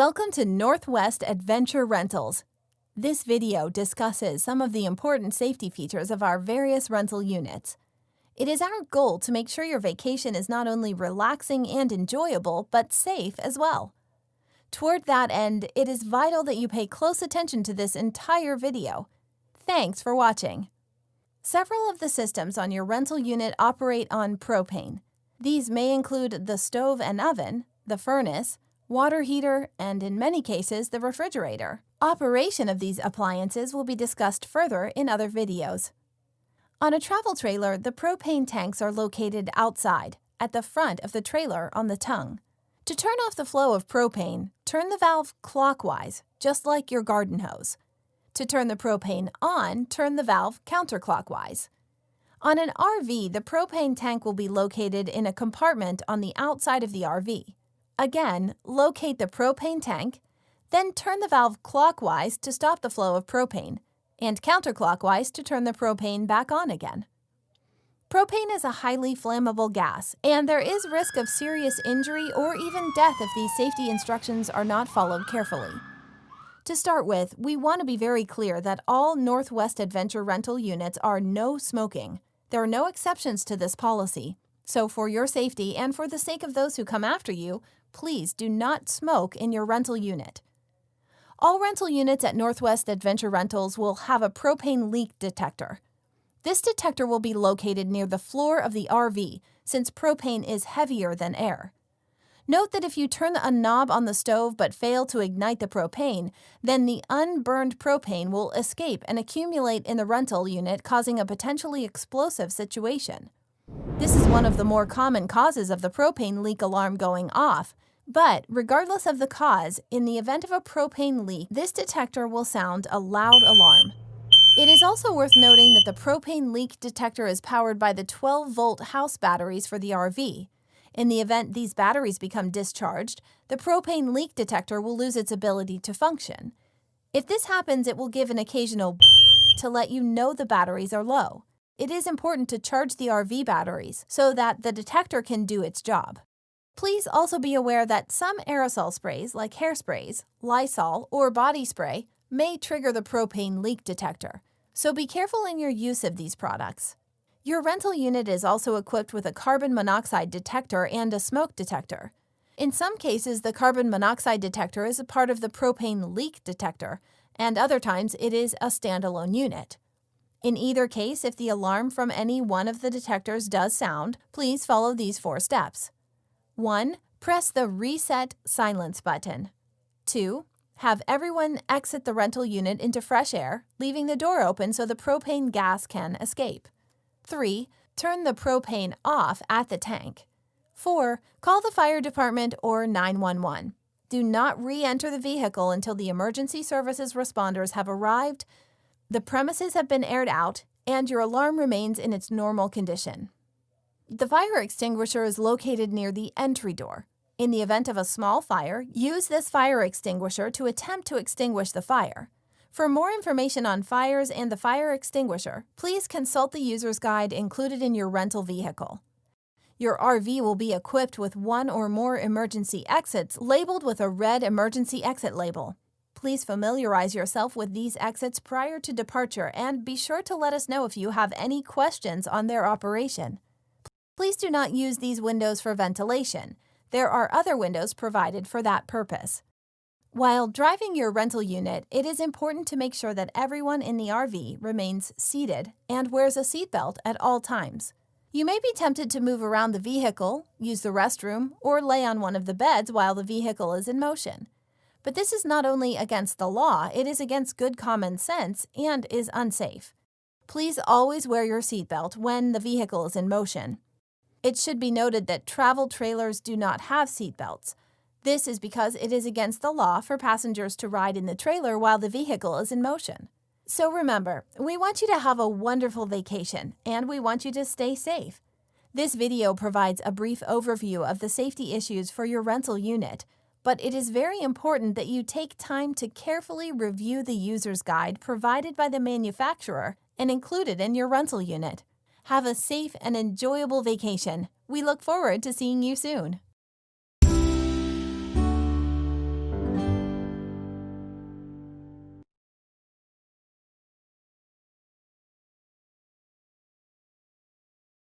Welcome to Northwest Adventure Rentals. This video discusses some of the important safety features of our various rental units. It is our goal to make sure your vacation is not only relaxing and enjoyable, but safe as well. Toward that end, it is vital that you pay close attention to this entire video. Thanks for watching. Several of the systems on your rental unit operate on propane. These may include the stove and oven, the furnace, water heater, and in many cases, the refrigerator. Operation of these appliances will be discussed further in other videos. On a travel trailer, the propane tanks are located outside, at the front of the trailer on the tongue. To turn off the flow of propane, turn the valve clockwise, just like your garden hose. To turn the propane on, turn the valve counterclockwise. On an RV, the propane tank will be located in a compartment on the outside of the RV. Again, locate the propane tank, then turn the valve clockwise to stop the flow of propane, and counterclockwise to turn the propane back on again. Propane is a highly flammable gas, and there is risk of serious injury or even death if these safety instructions are not followed carefully. To start with, we want to be very clear that all Northwest Adventure rental units are no smoking. There are no exceptions to this policy, so for your safety and for the sake of those who come after you, please do not smoke in your rental unit. All rental units at Northwest Adventure Rentals will have a propane leak detector. This detector will be located near the floor of the RV since propane is heavier than air. Note that if you turn a knob on the stove but fail to ignite the propane, then the unburned propane will escape and accumulate in the rental unit, causing a potentially explosive situation. This is one of the more common causes of the propane leak alarm going off, but regardless of the cause, in the event of a propane leak, this detector will sound a loud alarm. It is also worth noting that the propane leak detector is powered by the 12-volt house batteries for the RV. In the event these batteries become discharged, the propane leak detector will lose its ability to function. If this happens, it will give an occasional to let you know the batteries are low. It is important to charge the RV batteries so that the detector can do its job. Please also be aware that some aerosol sprays like hairsprays, Lysol, or body spray may trigger the propane leak detector, so be careful in your use of these products. Your rental unit is also equipped with a carbon monoxide detector and a smoke detector. In some cases, the carbon monoxide detector is a part of the propane leak detector, and other times it is a standalone unit. In either case, if the alarm from any one of the detectors does sound, please follow these 4 steps. 1. Press the Reset Silence button. 2. Have everyone exit the rental unit into fresh air, leaving the door open so the propane gas can escape. 3. Turn the propane off at the tank. 4. Call the fire department or 911. Do not re-enter the vehicle until the emergency services responders have arrived, the premises have been aired out, and your alarm remains in its normal condition. The fire extinguisher is located near the entry door. In the event of a small fire, use this fire extinguisher to attempt to extinguish the fire. For more information on fires and the fire extinguisher, please consult the user's guide included in your rental vehicle. Your RV will be equipped with 1 or more emergency exits labeled with a red emergency exit label. Please familiarize yourself with these exits prior to departure and be sure to let us know if you have any questions on their operation. Please do not use these windows for ventilation. There are other windows provided for that purpose. While driving your rental unit, it is important to make sure that everyone in the RV remains seated and wears a seatbelt at all times. You may be tempted to move around the vehicle, use the restroom, or lay on one of the beds while the vehicle is in motion. But this is not only against the law, it is against good common sense and is unsafe. Please always wear your seatbelt when the vehicle is in motion. It should be noted that travel trailers do not have seatbelts. This is because it is against the law for passengers to ride in the trailer while the vehicle is in motion. So remember, we want you to have a wonderful vacation, and we want you to stay safe. This video provides a brief overview of the safety issues for your rental unit, but it is very important that you take time to carefully review the user's guide provided by the manufacturer and included in your rental unit. Have a safe and enjoyable vacation. We look forward to seeing you soon.